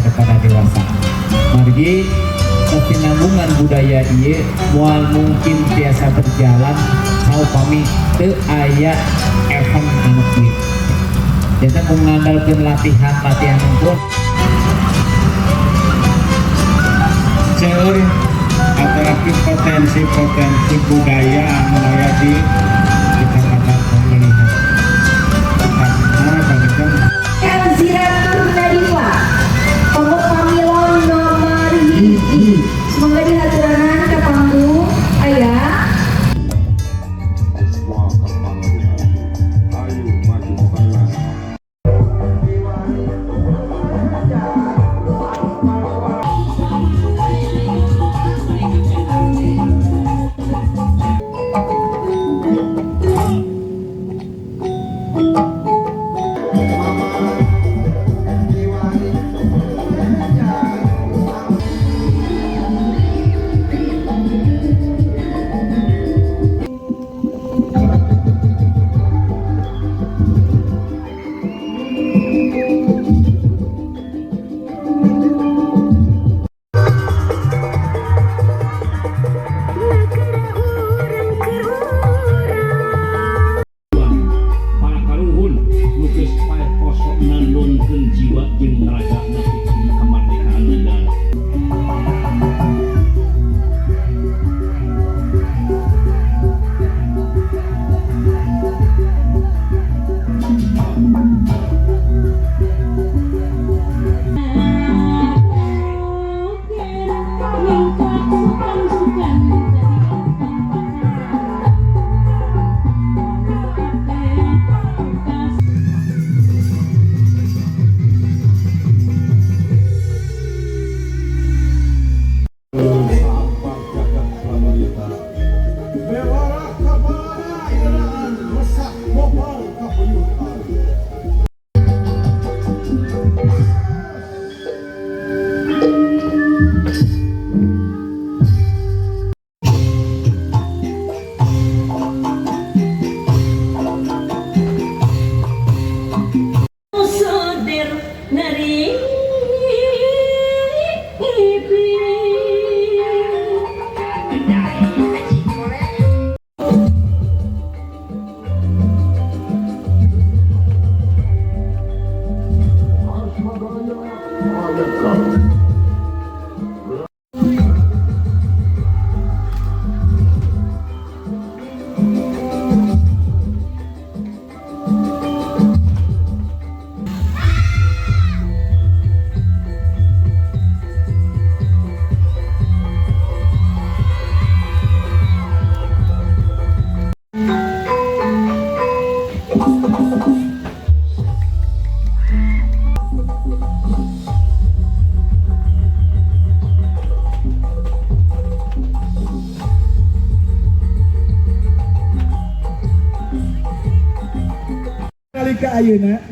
pada dewasa. Margi kesinambungan budaya ieu moal mungkin biasa berjalan saupami teu aya event anu kieu. Jadi mengandalkan latihan unggul. Ceur apalagi potensi budaya anu aya di kecamatan Pemilihan. Karena bagaimana Elzira Nadifa Pokok Pamilon nomor hiji. Semoga dihaturanan ke panggung ayah.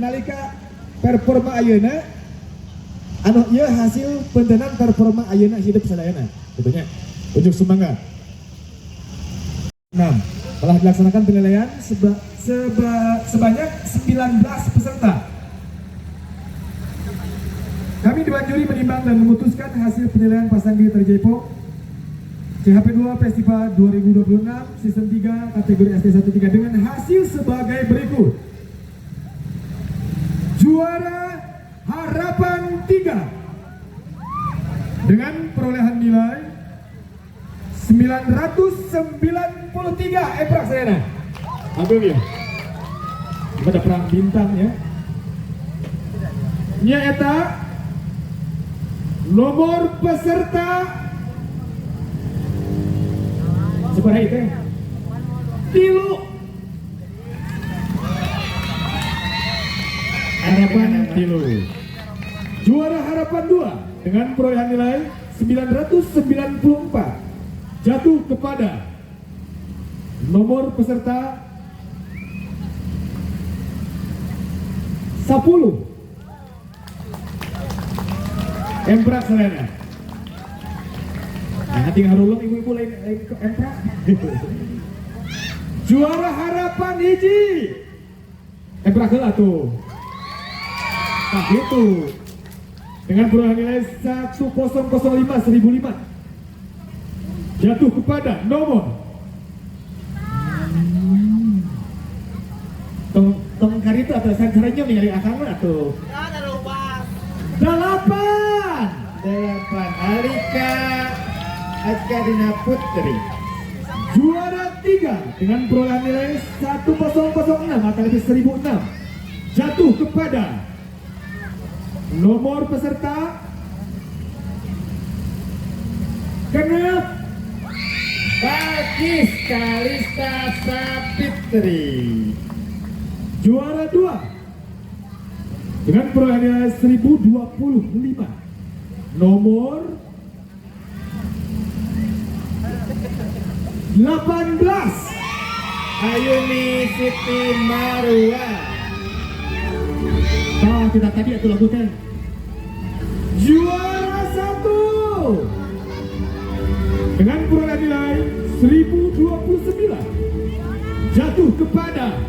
Nalika performa ayeuna anu ieu hasil pentenan performa ayeuna hidup sadayana tentunya unjuk semangat. 6. Telah dilaksanakan penilaian sebanyak 19 peserta. Kami Dewan Juri menimbang dan memutuskan hasil penilaian pasang G Terjaipo CHP 2 Festival 2026 Season 3 kategori SD 13 dengan hasil sebagai berikut. Juara Harapan 3 dengan perolehan nilai 993 Eprak Serena. Ambil ya. Pada perang bintang ya. Nya eta nomor peserta seberapa itu? Tilu. Harapan tilu. Juara Harapan 2 dengan perolehan nilai 994 jatuh kepada nomor peserta 10 Emprak Serena. Nah, tinggal harulung ibu-ibu lain ke Emprak. Juara Harapan hiji Emprak heula tuh. Nah gitu. dengan perolehan nilai 1005 1005 jatuh kepada nomor tong kari itu atau caranya mencari akan atau 8 Alika Askadina Putri. juara 3 dengan perolehan nilai 1006 atau lebih 1006 jatuh kepada nomor peserta genap Bagis Kalista Sapitri. juara 2 dengan perolehan nilai 1025 nomor 18 Ayuni Siti Marwa. kita tadi atau lagu teh juara 1 dengan perolehan nilai 1029 jatuh kepada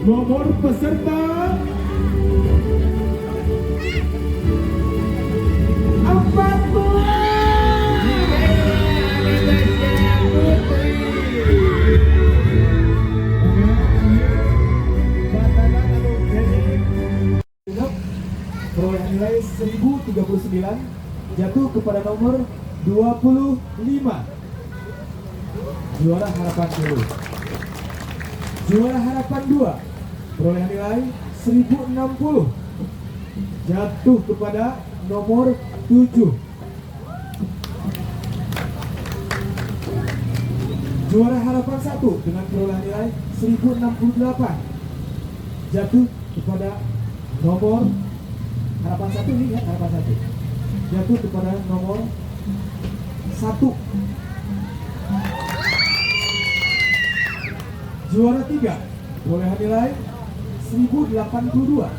nomor peserta 14 perolehan nilai 1039 jatuh kepada nomor 25 juara harapan 1. Juara harapan 2 perolehan nilai 1060 jatuh kepada nomor 7. Juara harapan 1 dengan perolehan nilai 1068 jatuh kepada nomor harapan 1 ini ya, harapan 1 jatuh kepada nomor 1. Juara 3 perolehan nilai 1082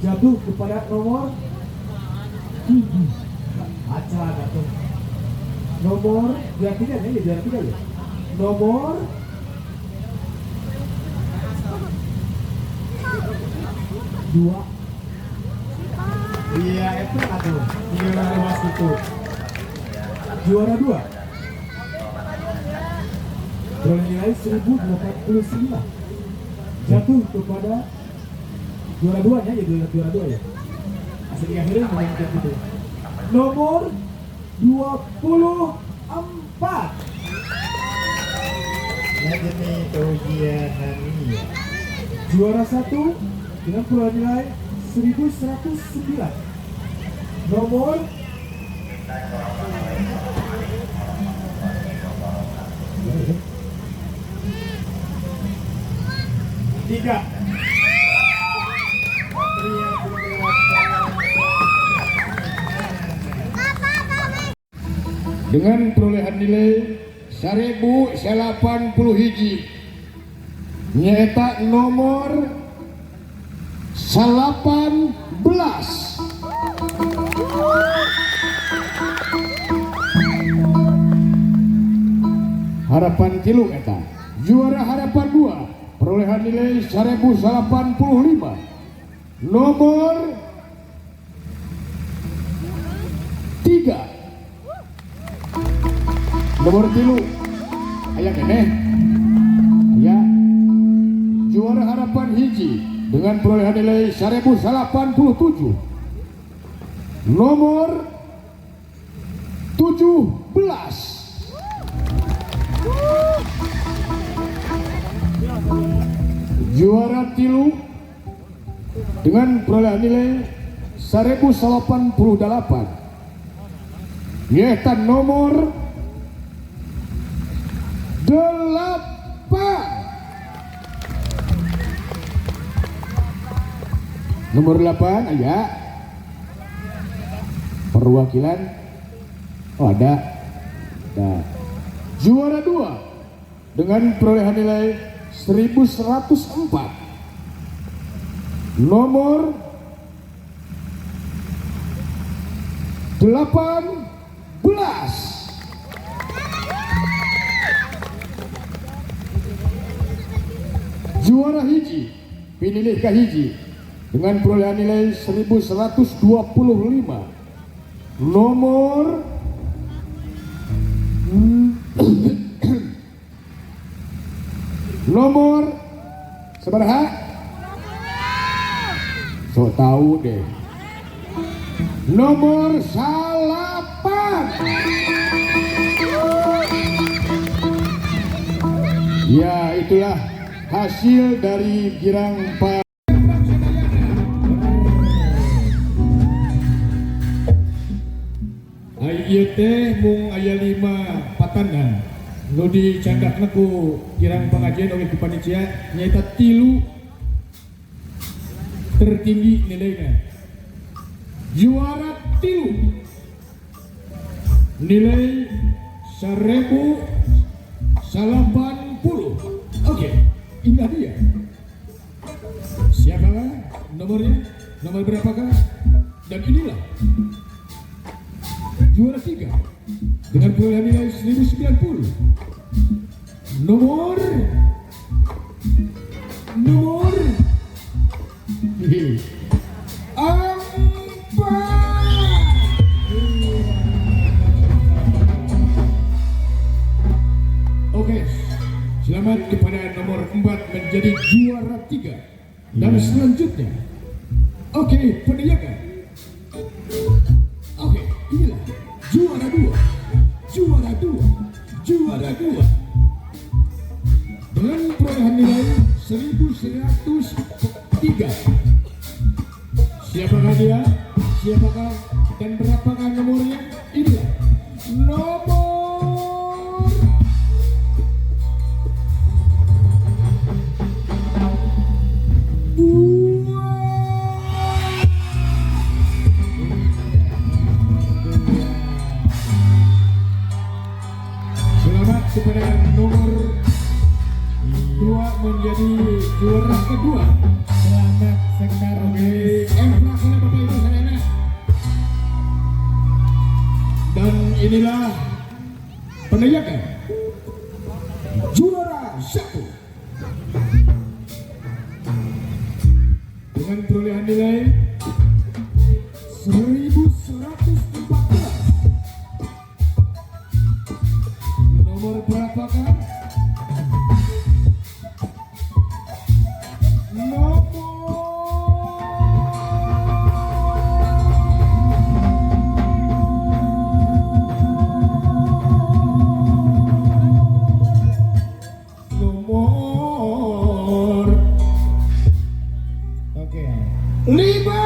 jatuh kepada nomor nomor juara 3 ya, juara 3 ya. Nomor 2. Iya itu aduh. Juara luas itu. Juara 2 perolehan nilai 1089 jatuh kepada juara 2 nya ya, juara 2 ya. Asli akhirnya memainkan itu. Nomor 24 Najmi Taujiah Nania. juara 1 dengan perolehan nilai 1109 nomor 3. Dengan perolehan nilai 1080 hiji nyata nomor 18 harapan tilu eta. Juara harapan 2 perolehan nilai 1085 nomor 3. Nomor 3 aya keneh aya juara harapan hiji dengan perolehan nilai 1087 nomor 17. Juara 3 dengan perolehan nilai 1088 yaitu nomor 8. Nomor 8 aya perwakilan ada. Nah, juara 2 dengan perolehan nilai 1104 nomor 18. Juara hiji pinilih ka hiji dengan perolehan nilai 1125 nomor nomor sabaraha? So tahu deh. Nomor 8. Ya, itulah hasil dari girang Pak. Ieu teh mung aya 5 patanan nu dicandakna ku girang pengajian oge ku panitia nyaita 3 tertinggi nilainya. Juara 3 nilai 1080. Oke, inilah dia. Siapakah nomornya? Nomor berapakah? Dan inilah juara 3 dengan perolehan nilai 1090. Nomor Oke, selamat kepada nomor 4 menjadi juara 3. Dan selanjutnya, oke, penyaga. Oke, inilah juara 2 dengan perolehan nilai 1103. Siapakah dia? Siapakah dan berapakah nomornya? Inilah nomor kepada nomor 2 menjadi juara kedua. Selamat sekar. Emplaknya Bapak Ibu sekalian. Dan inilah penyaga juara 1 dengan perolehan nilai 1114. Nomor berapakah? Nomor oke. 5.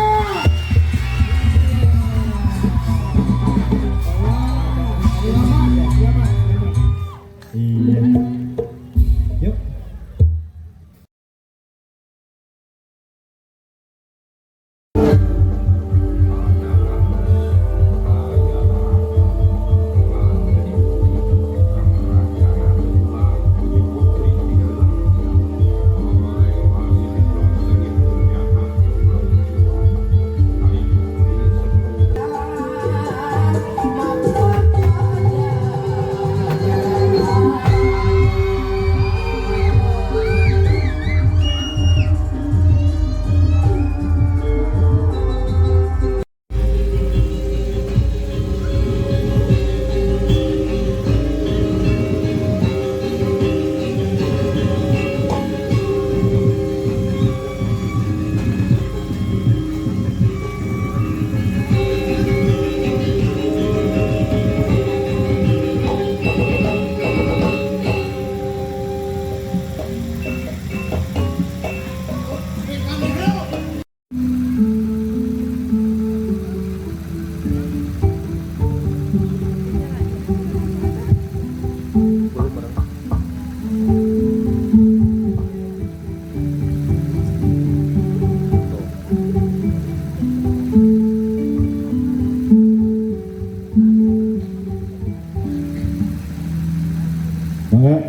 Iya. Yuk.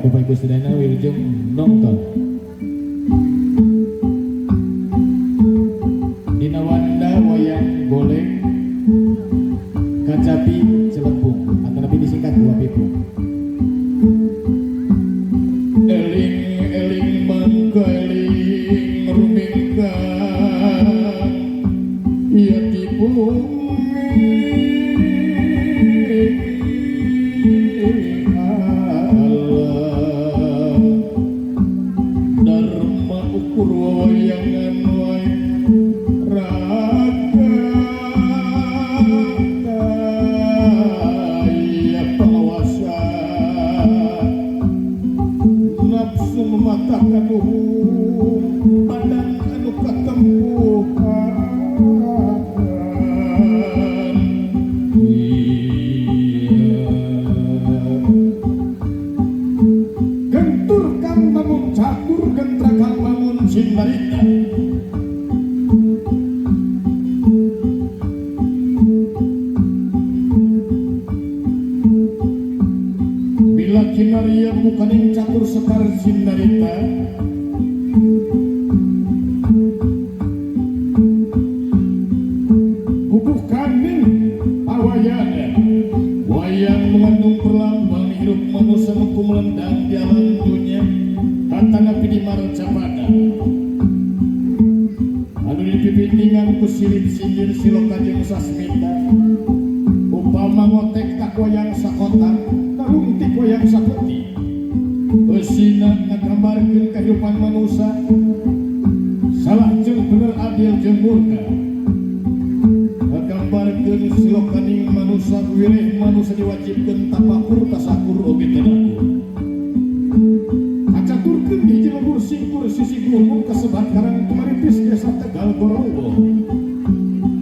Bapak Ibu sedaya wilujeng nonton dina wanda wayang goleng kacapi celempung atau lebih disingkat 2 pipu. Eling eling mangkaling rumingkang ya di bumi Lila kinaria bukaning catur sekar sinarita bubuh kaning awayana wayang mengandung perlambang hidup manusia mampu melendang di alam dunia katana pidi marcapada anu dipipitingan ku silip-silip siloka jeung sasmita upama ngotek tak wayang sakotak karungtik wayang sapeti eusina ngagambarkeun kehidupan manusia salah jeung bener adil jeung murka ngagambarkeun silokaning manusia wireh manusia diwajibkeun tapakur tasakur oge teu laku kacaturkeun di jelebur singkur sisi gulung kasebat karang tumaritis desa Tegal Gorowo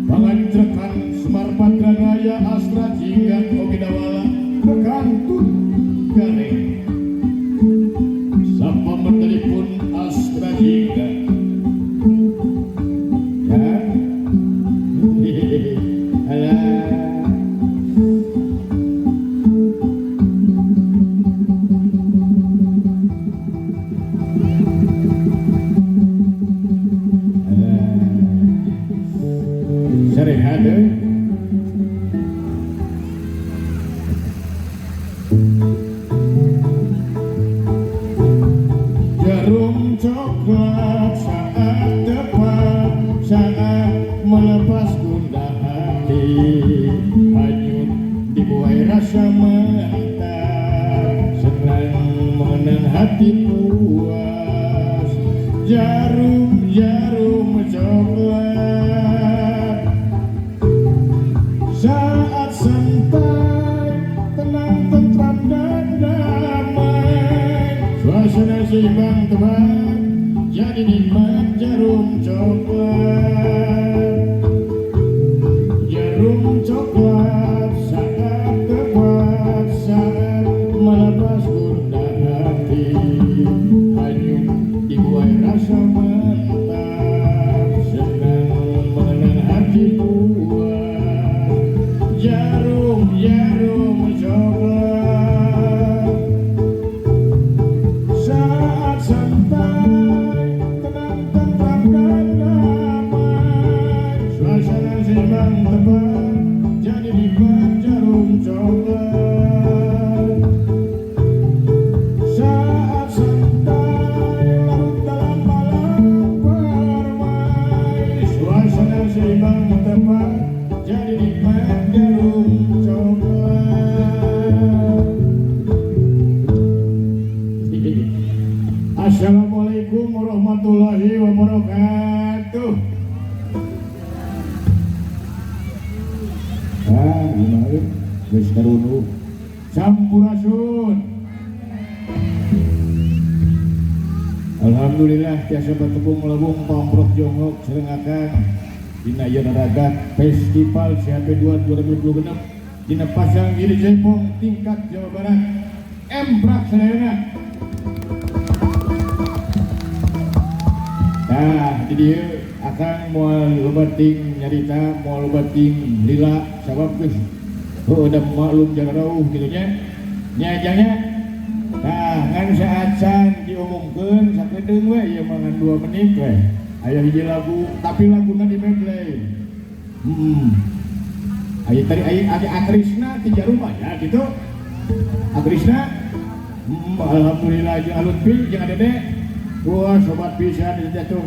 pangajrekan Semar Padranaya Astra Jinggan oge dawala bekantun gareng sapa mentelipun Astra Jinggan ya alah sarehade jarum coklat saat tepat saat melepas gundah hati hanyut dibuai rasa mantap senang mengenang hati puas jarum coklat saat santai tenang tentram dan damai suasana seimbang tepat jadi nikmat jarum coklat saat tepat saat melepas gundah hati hanyut dibuai rasa mantap senang mengenang hati puas jarum coklat saat santai tenang tentram dan damai suasana seimbang tepat jadi nikmat jarum coklat saat santai larut dalam malam permai suasana seimbang tepat jadi nikmat jarum coklat. Assalamualaikum warahmatullahi wabarakatuh. Gimana? Wis karunu sampurasun. Alhamdulillah tiasa bertepung melebung pamprok jongok serengakan dina ieu naragat Festival CHP 2 2026 dina Pasang Giri Jaipong tingkat Jawa Barat Emprak Sadayana. Nah, jadi akan moal lobating nyarita moal lobating lila sabab geus udah maklum jagarauh gitu nya nyajanya. Nah, ngan saat diumumkeun sakedeung we ieu mah ngan 2 menit we. Aya hiji lagu tapi laguna di medley. Aya tadi aya Akrisna ti Jarum ya gitu. Akrisna alhamdulillah jeung Alutfi jeung Dede. Wah, sobat bisa di jatuh.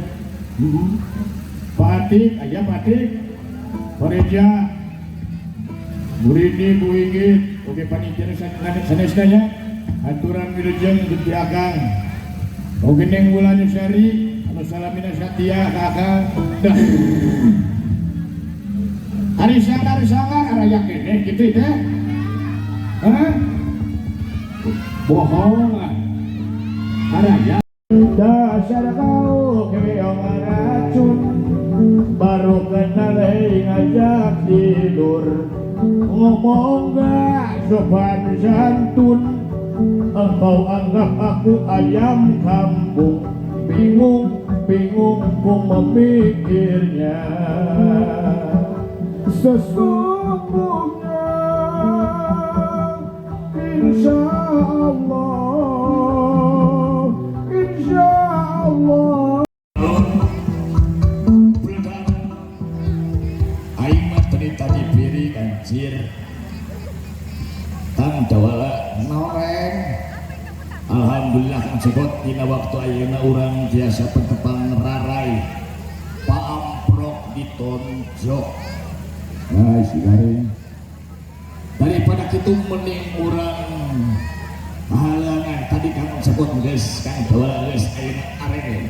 Pak Atik, aya Pak Atik. Pareja. Burini Bu Inggit, oke panitia sanesna aturan wilujeng Gusti Akang. Oke Neng Wulan Sari, anu salamina Satya ka Akang. Dah. Ari sangar aya kene kitu teh. Hah? Bohong lah. Araya dasar kau keong racun baru kenal ngajak tidur ngomong gak sopan santun engkau anggap aku ayam kampung bingung ku memikirnya sesungguhnya insya Allah Kang Jawala noreng. Alhamdulillah Kang Sebot dina waktu ayeuna urang biasa pentepang rarai paamprok ditonjok. Nah, si garing. Daripada kitu mending urang halangan tadi Kang Sebot geus Kang Jawala geus ayeuna areng.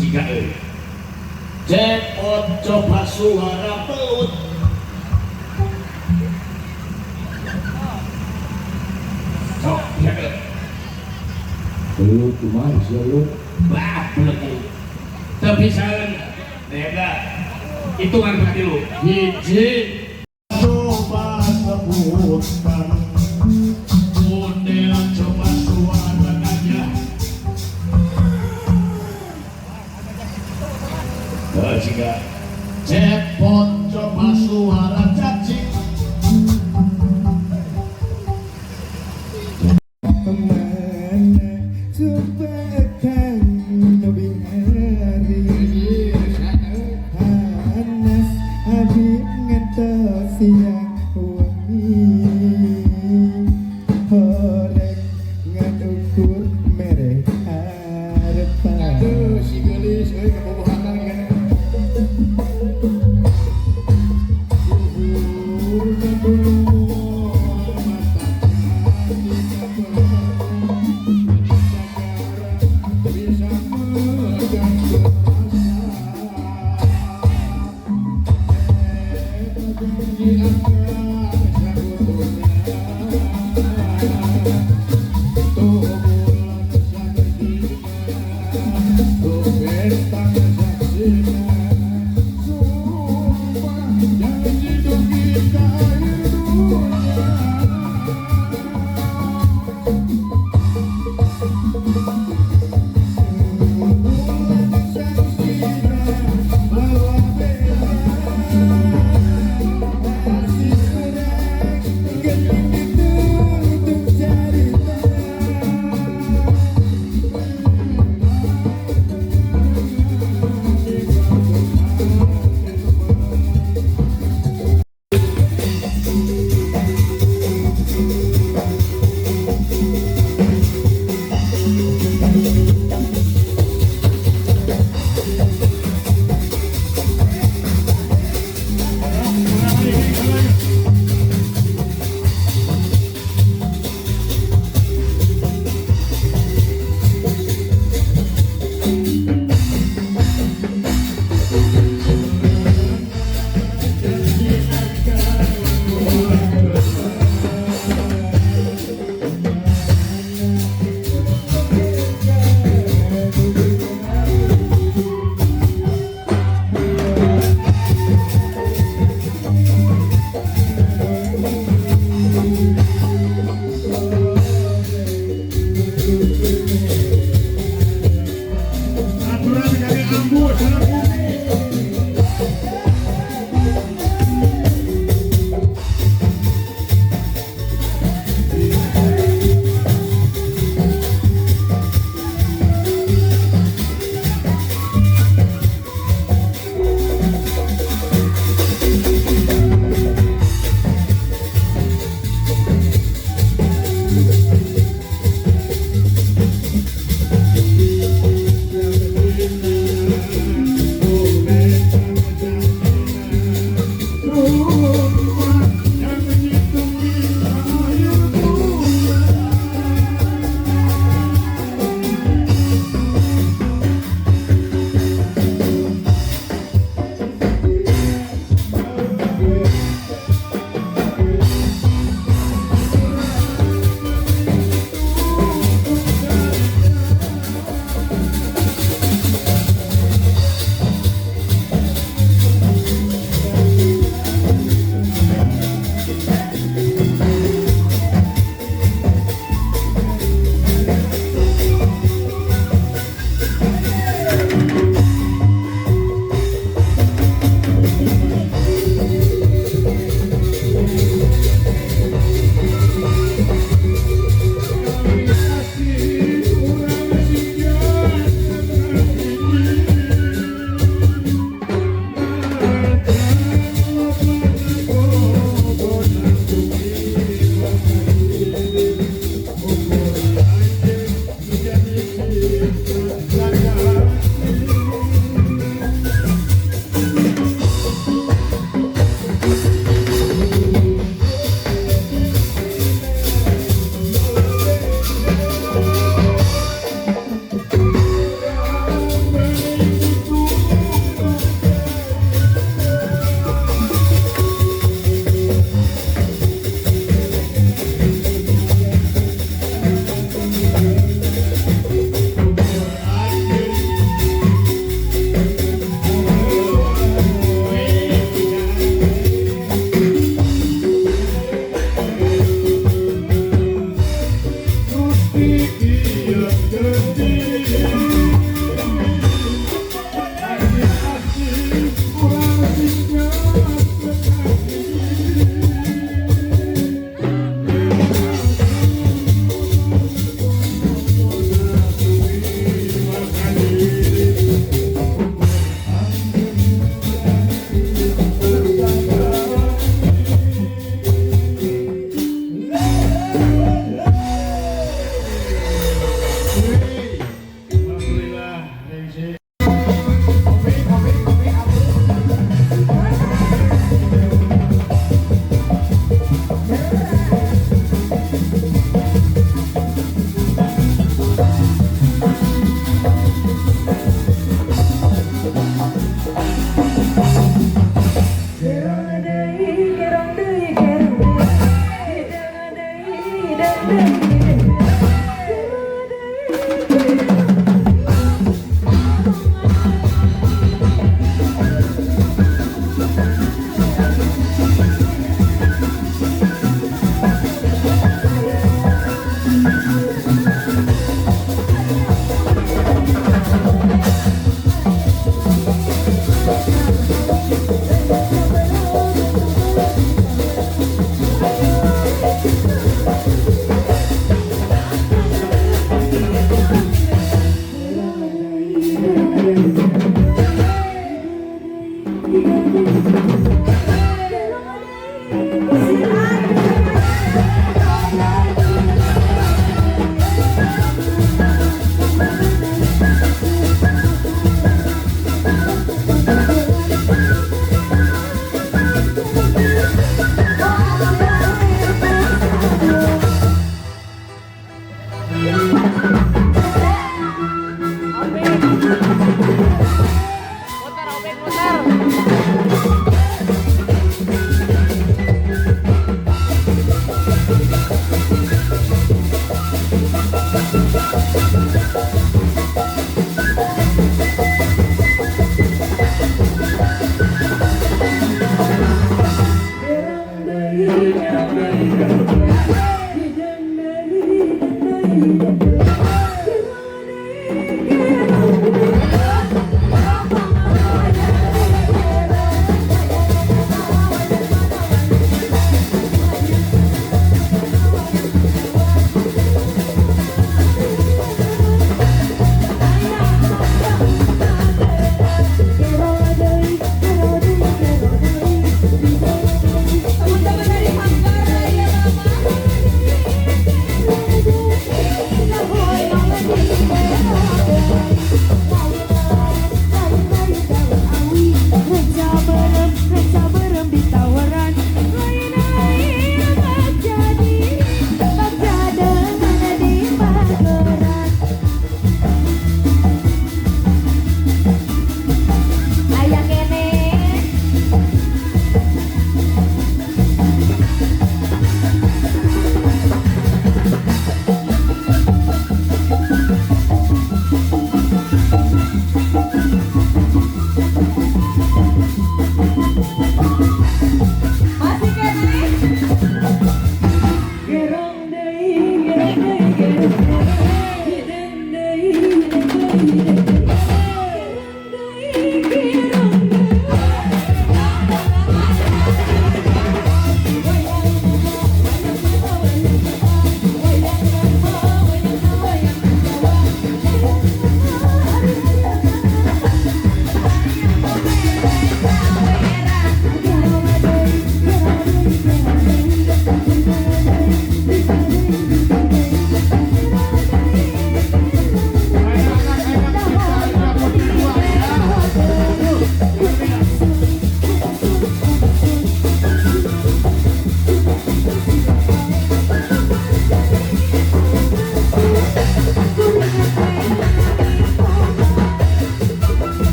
Jika Cepot coba suara peut. Sok, jaga. Pelut cuma pelut. Bah, pelut. Tapi salah. Nega. Hitungan berarti lu. Hiji. Coba sebutkan. Model coba suara aja. Jika Cepot coba suara cacing. Kemana coba kamu bihari Hanas habib ngetos siang wangi Horeng ngadukur merek harapan Aduh, si gelis, kebobohan kan.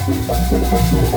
Angin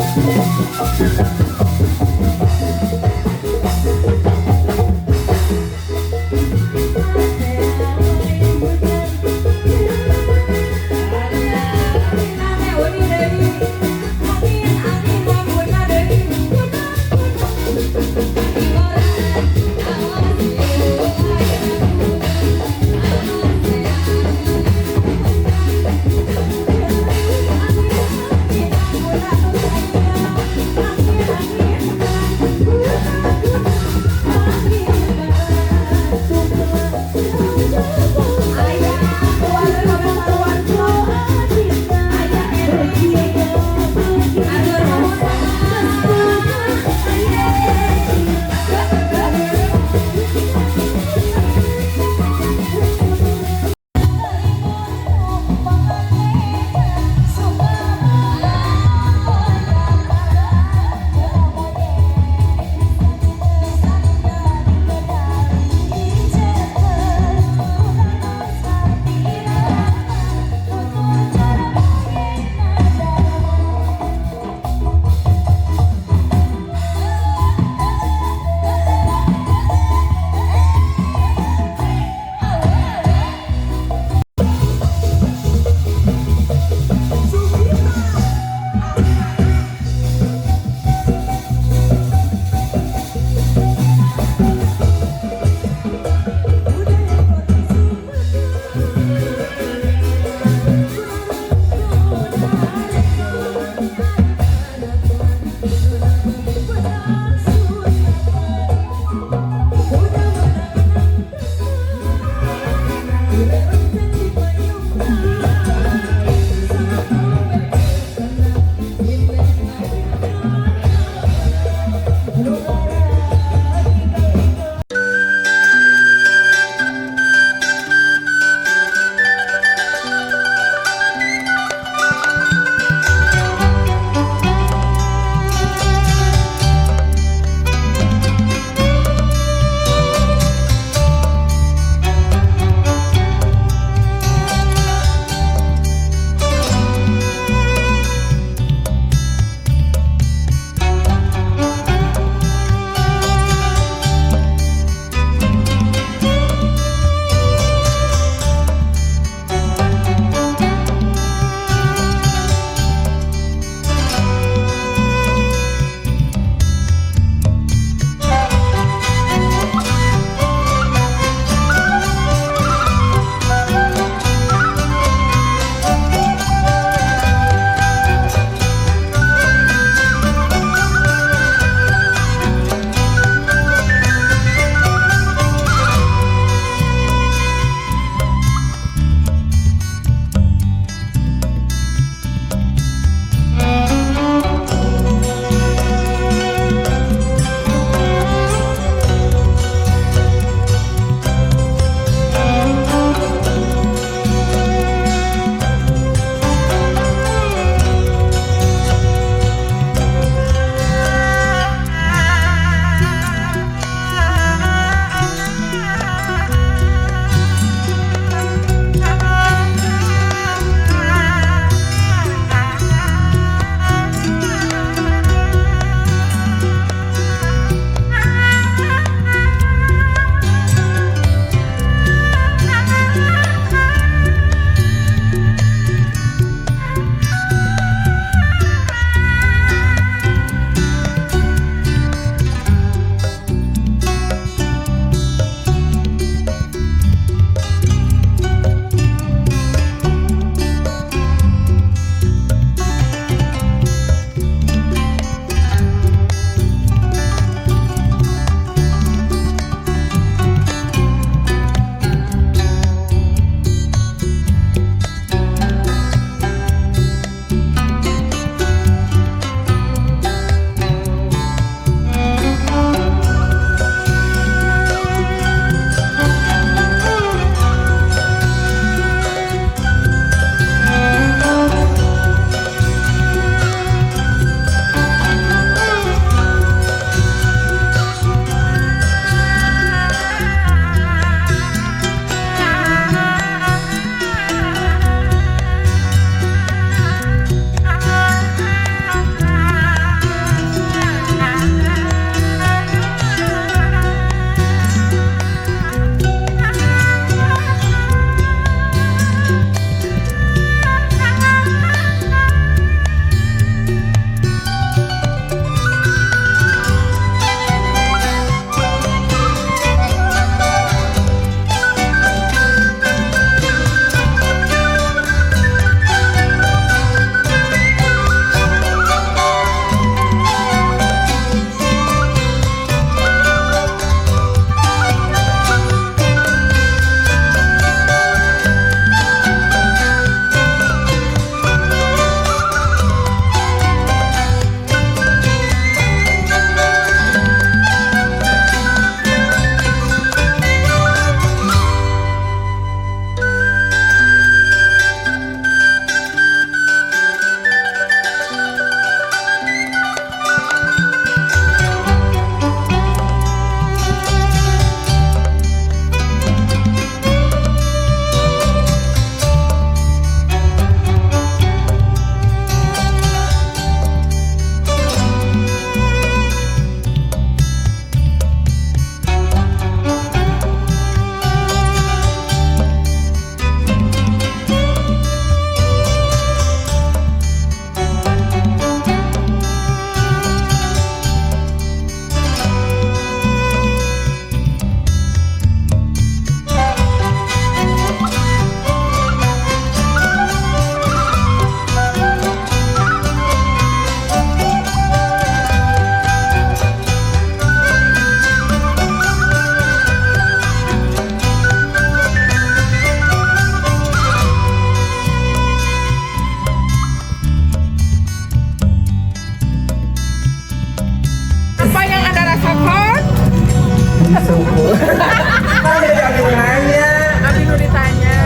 nanya. Abi nu ditanya.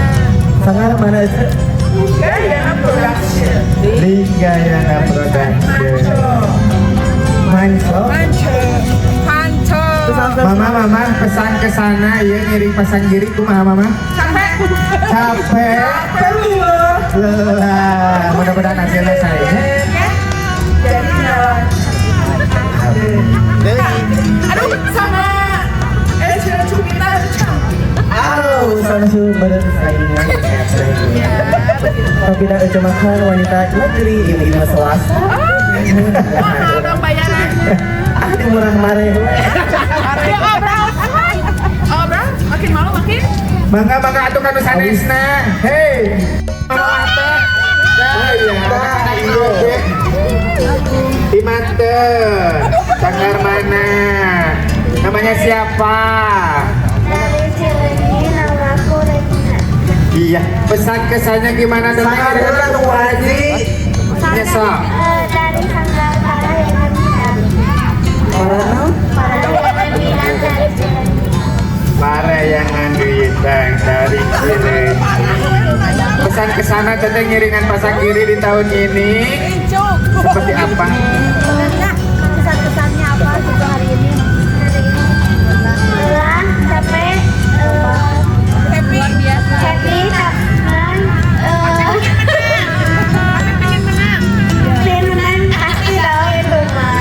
Sangar mana itu? Gayana Production. Linggayana Production. Manco. Panco. Mama pesan ke sana ya ngiring pasang kiri kumaha mama? Capek. Lelah. Mudah-mudahan hasilnya saya. Jadi jalan. Aduh sama Ejira Cumita Sama sumber saingnya. Tapi tidak cuma kan wanita negeri ini swasta. mahal dong bayaran. Ini murah mare. Ya obral makin malu makin. Bangga atuh kanu sanesna. Hei. Di mante. Sanggar mana? Namanya siapa? Dari Cileunyi, namaku Regina. Iya, pesan kesannya gimana dengan Sanggar Waji? Nyesel. Dari Sanggar para yang bilang dari Cileunyi. Parayangan Duitang dari Cileunyi. Pesan kesana teteh ngiringan pasang kiri di tahun ini seperti apa? Kesan-kesannya apa gitu hari ini? Lelah, capek, Happy biasa. happy, senang, Pengen menang. senang, pasti tahu itu mah.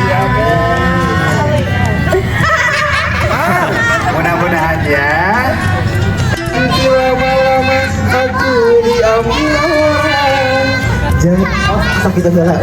Mudah-mudahan ya. Lama-lama aku diambil. Jangan sakit adalah